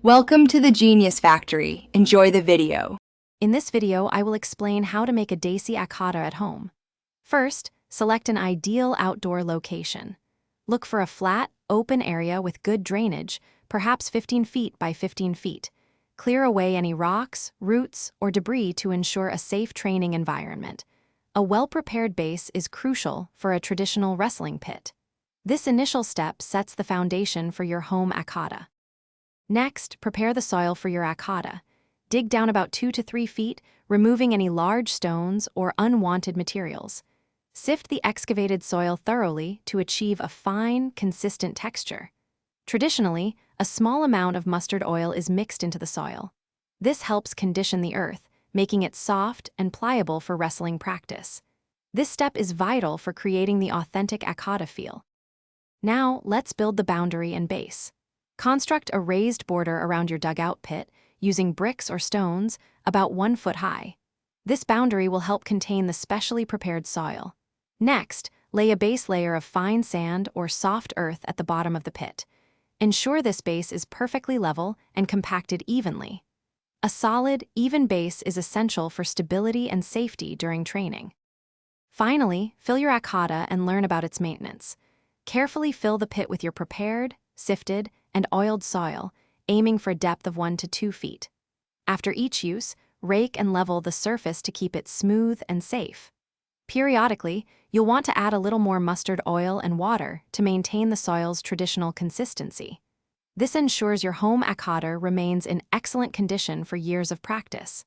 Welcome to the Genius Factory. Enjoy the video. In this video, I will explain how to make a Desi Akhada at home. First, select an ideal outdoor location. Look for a flat, open area with good drainage, perhaps 15 feet by 15 feet. Clear away any rocks, roots, or debris to ensure a safe training environment. A well-prepared base is crucial for a traditional wrestling pit. This initial step sets the foundation for your home Akhada. Next, prepare the soil for your Akhada. Dig down about 2 to 3 feet, removing any large stones or unwanted materials. Sift the excavated soil thoroughly to achieve a fine, consistent texture. Traditionally, a small amount of mustard oil is mixed into the soil. This helps condition the earth, making it soft and pliable for wrestling practice. This step is vital for creating the authentic Akhada feel. Now, let's build the boundary and base. Construct a raised border around your dugout pit using bricks or stones about 1 foot high. This boundary will help contain the specially prepared soil. Next, lay a base layer of fine sand or soft earth at the bottom of the pit. Ensure this base is perfectly level and compacted evenly. A solid, even base is essential for stability and safety during training. Finally, fill your Akhada and learn about its maintenance. Carefully fill the pit with your prepared, sifted, and oiled soil, aiming for a depth of 1 to 2 feet. After each use, rake and level the surface to keep it smooth and safe. Periodically, you'll want to add a little more mustard oil and water to maintain the soil's traditional consistency. This ensures your home Akhada remains in excellent condition for years of practice.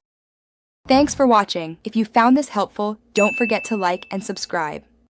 Thanks for watching. If you found this helpful, don't forget to like and subscribe.